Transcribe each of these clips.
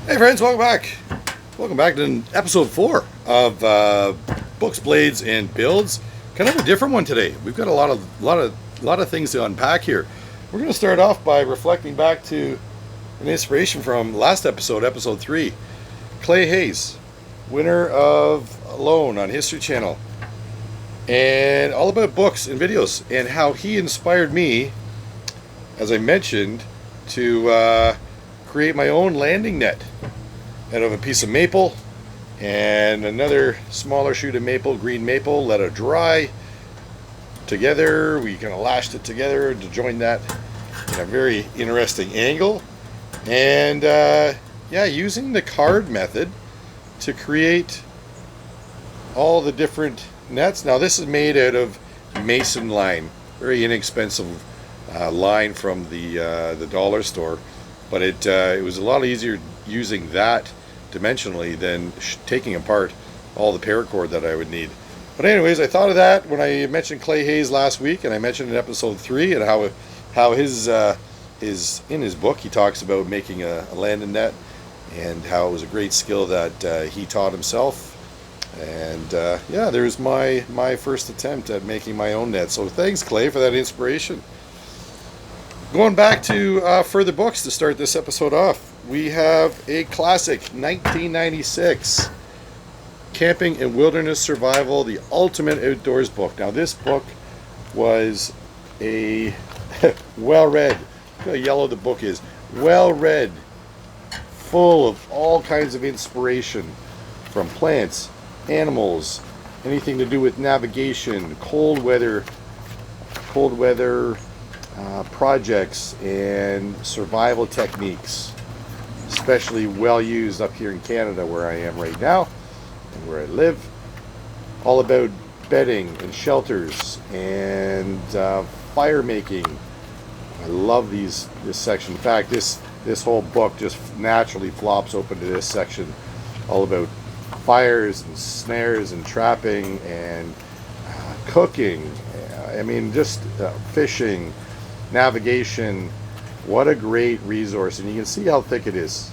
Hey friends, welcome back. Welcome back to episode 4 of Books, Blades, and Builds. Kind of a different one today. We've got a lot of things to unpack here. We're going to start off by reflecting back to an inspiration from last episode, episode 3. Clay Hayes, winner of Alone on History Channel, and all about books and videos and how he inspired me, as I mentioned, to create my own landing net out of a piece of maple and another smaller shoot of maple, green maple, let it dry together. We kind of lashed it together to join that in a very interesting angle, and yeah, using the card method to create all the different nets. Now this is made out of mason line, very inexpensive line from the dollar store, but it was a lot easier using that dimensionally than taking apart all the paracord that I would need. But anyways, I thought of that when I mentioned Clay Hayes last week, and I mentioned in episode 3 and how his in his book he talks about making a landing net and how it was a great skill that he taught himself. And yeah, there's my first attempt at making my own net. So thanks, Clay, for that inspiration. Going back to further books to start this episode off, we have a classic 1996 Camping and Wilderness Survival, the Ultimate Outdoors book. Now this book was a well-read, look how yellow the book is, well-read, full of all kinds of inspiration from plants, animals, anything to do with navigation, cold weather projects, and survival techniques, especially well used up here in Canada where I am right now and where I live. All about bedding and shelters and fire making. I love this section. In fact, this whole book just naturally flops open to this section, all about fires and snares and trapping and cooking. I mean, just fishing, navigation. What a great resource, and you can see how thick it is.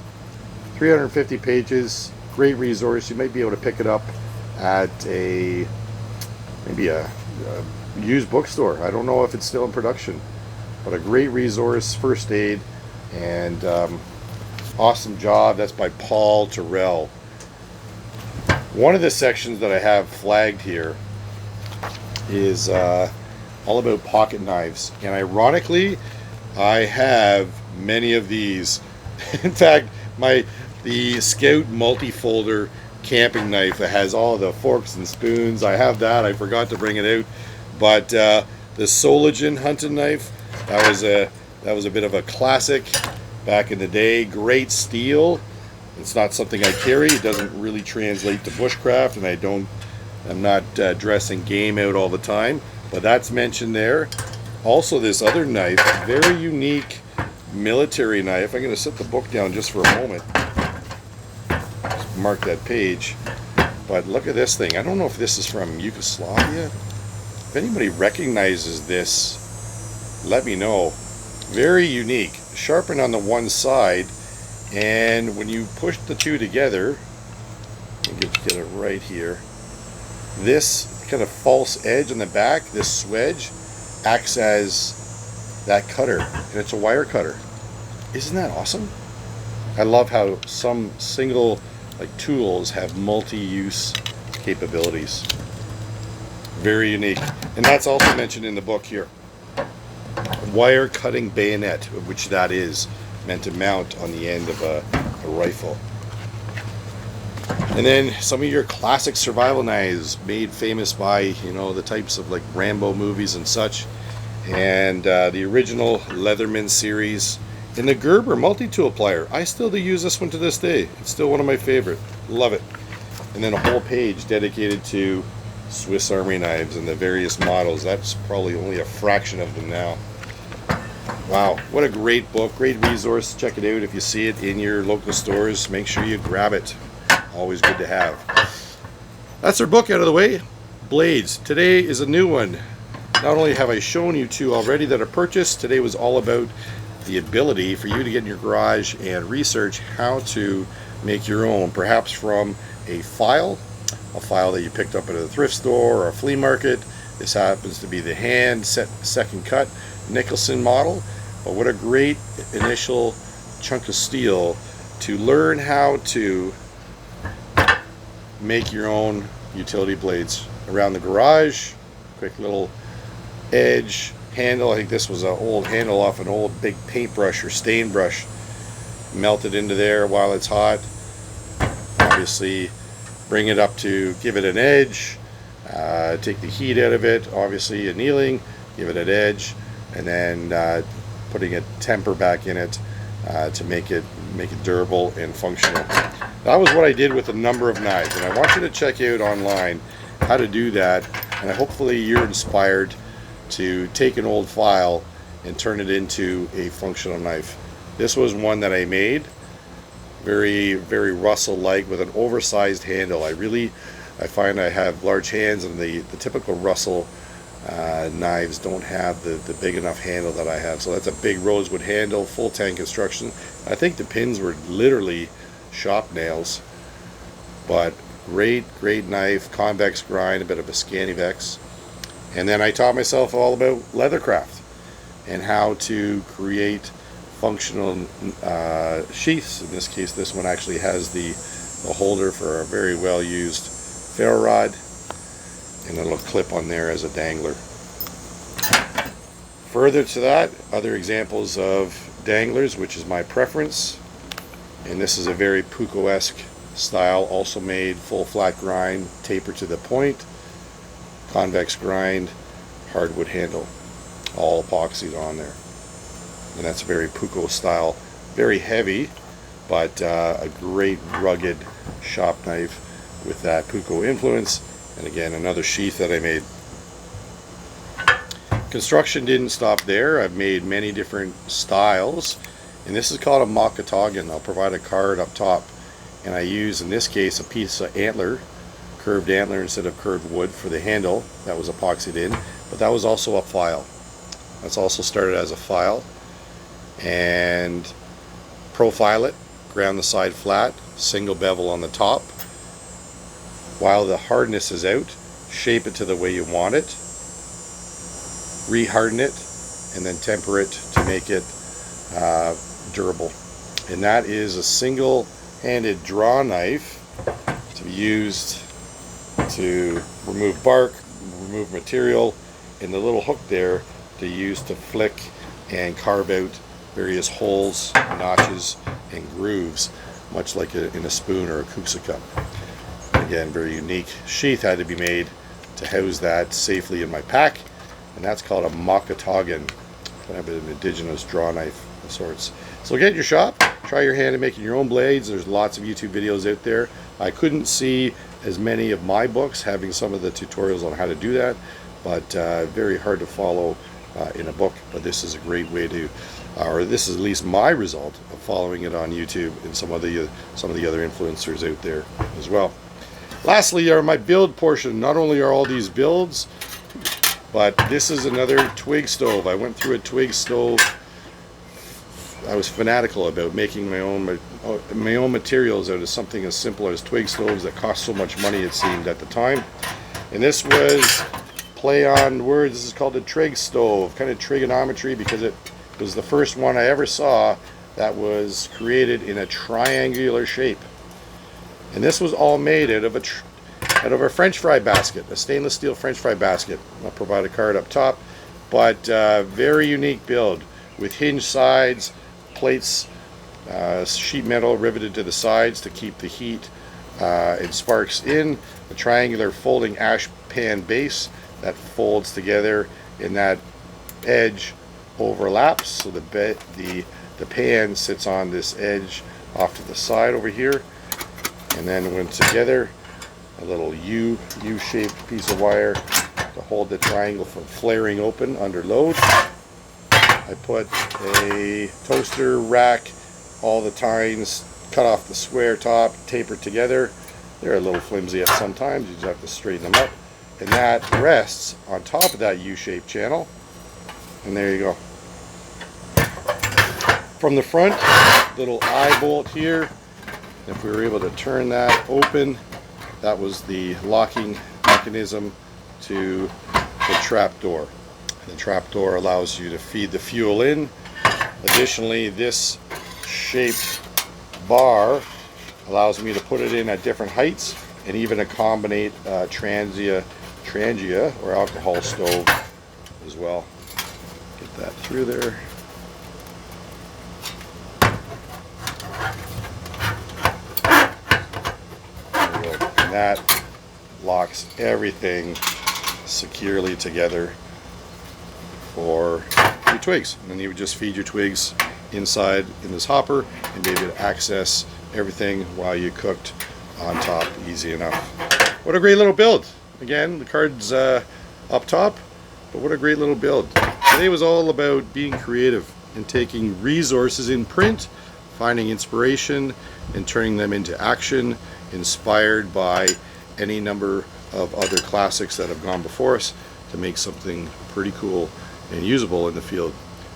350 pages, great resource. You might be able to pick it up at maybe a used bookstore. I don't know if it's still in production, but a great resource, first aid, and awesome job. That's by Paul Tawrell. One of the sections that I have flagged here is all about pocket knives, and ironically I have many of these. In fact, the Scout multi-folder camping knife that has all the forks and spoons, I have that. I forgot to bring it out, but the Soligen hunting knife, that was a bit of a classic back in the day. Great steel. It's not something I carry. It doesn't really translate to bushcraft, and I'm not dressing game out all the time, but that's mentioned there. Also, this other knife, very unique military knife. I'm going to set the book down just for a moment. Just mark that page. But look at this thing. I don't know if this is from Yugoslavia. If anybody recognizes this, let me know. Very unique. Sharpened on the one side, and when you push the two together, let me get it right here. This kind of false edge on the back, this swedge, acts as that cutter, and it's a wire cutter. Isn't that awesome? I love how some single tools have multi-use capabilities. Very unique, and that's also mentioned in the book here. Wire cutting bayonet, which that is meant to mount on the end of a rifle. And then some of your classic survival knives made famous by, the types of Rambo movies and such, and the original Leatherman series, and the Gerber multi-tool plier. I still do use this one to this day. It's still one of my favorite. Love it. And then a whole page dedicated to Swiss Army knives and the various models. That's probably only a fraction of them now. Wow, what a great book, great resource. Check it out if you see it in your local stores. Make sure you grab it. Always good to have. That's our book out of the way. Blades. Today is a new one. Not only have I shown you two already that are purchased, today was all about the ability for you to get in your garage and research how to make your own, perhaps from a file that you picked up at a thrift store or a flea market. This happens to be the hand second cut Nicholson model, but what a great initial chunk of steel to learn how to make your own utility blades around the garage. Quick little edge handle. I think this was an old handle off an old big paintbrush or stain brush. Melt it into there while it's hot. Obviously bring it up to give it an edge, take the heat out of it, obviously annealing, give it an edge, and then putting a temper back in it to make it durable and functional. That was what I did with a number of knives, and I want you to check out online how to do that, and hopefully you're inspired to take an old file and turn it into a functional knife. This was one that I made, very Russell-like, with an oversized handle. I find I have large hands, and the typical Russell knives don't have the big enough handle that I have. So that's a big rosewood handle, full tang construction. I think the pins were literally shop nails, but great knife, convex grind, a bit of a Scannivex. And then I taught myself all about leathercraft and how to create functional sheaths. In this case, this one actually has the holder for a very well used ferro rod, and a little clip on there as a dangler. Further to that, other examples of danglers, which is my preference, and this is a very Puko-esque style, also made full flat grind, taper to the point, convex grind, hardwood handle, all epoxied on there. And that's a very Puko style, very heavy, but a great rugged shop knife with that Puko influence. And again, another sheath that I made. Construction didn't stop there. I've made many different styles, and this is called a Makatogan. I'll provide a card up top, and I use, in this case, a piece of antler, curved antler instead of curved wood for the handle. That was epoxied in, but that was also a file. That's also started as a file. And profile it, ground the side flat, single bevel on the top. While the hardness is out, shape it to the way you want it, reharden it, and then temper it to make it durable. And that is a single-handed draw knife to be used to remove bark, remove material, and the little hook there to use to flick and carve out various holes, notches, and grooves, much like in a spoon or a kuksu cup. Again, very unique sheath had to be made to house that safely in my pack, and that's called a Makatogan, kind of an indigenous draw knife of sorts. So get your shop, try your hand at making your own blades. There's lots of YouTube videos out there. I couldn't see as many of my books having some of the tutorials on how to do that, but very hard to follow in a book. But this is a great way to, or this is at least my result of following it on YouTube and some of the other influencers out there as well. Lastly, are my build portion. Not only are all these builds, but this is another twig stove. I went through a twig stove. I was fanatical about making my own materials out of something as simple as twig stoves that cost so much money, it seemed at the time. And this was play on words. This is called a TRIG stove, kind of trigonometry, because it was the first one I ever saw that was created in a triangular shape. And this was all made out of a French fry basket, a stainless steel French fry basket. I'll provide a card up top, but very unique build with hinged sides, plates, sheet metal riveted to the sides to keep the heat and sparks in, a triangular folding ash pan base that folds together, and that edge overlaps, so the pan sits on this edge off to the side over here, and then when together, a little U-shaped piece of wire to hold the triangle from flaring open under load. I put a toaster rack, all the tines, cut off the square top, tapered together. They're a little flimsy at sometimes, you just have to straighten them up. And that rests on top of that U-shaped channel. And there you go. from the front, little eye bolt here. If we were able to turn that open, that was the locking mechanism to the trap door. And the trap door allows you to feed the fuel in. Additionally, this shaped bar allows me to put it in at different heights and even accommodate trangia or alcohol stove as well. Get that through there. There we go. And that locks everything securely together for your twigs. And then you would just feed your twigs inside in this hopper and be able to access everything while you cooked on top, easy enough. What a great little build. Again, the card's up top, but what a great little build. Today was all about being creative and taking resources in print, finding inspiration and turning them into action, inspired by any number of other classics that have gone before us to make something pretty cool and usable in the field.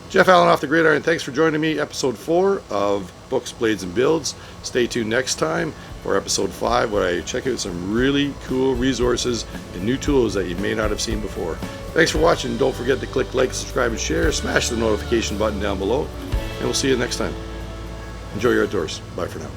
Jeff Allen off the Gridiron, thanks for joining me. Episode 4 of Books, Blades, and Builds. Stay tuned next time for episode 5, where I check out some really cool resources and new tools that you may not have seen before. Thanks for watching. Don't forget to click like, subscribe, and share. Smash the notification button down below, and we'll see you next time. Enjoy your outdoors. Bye for now.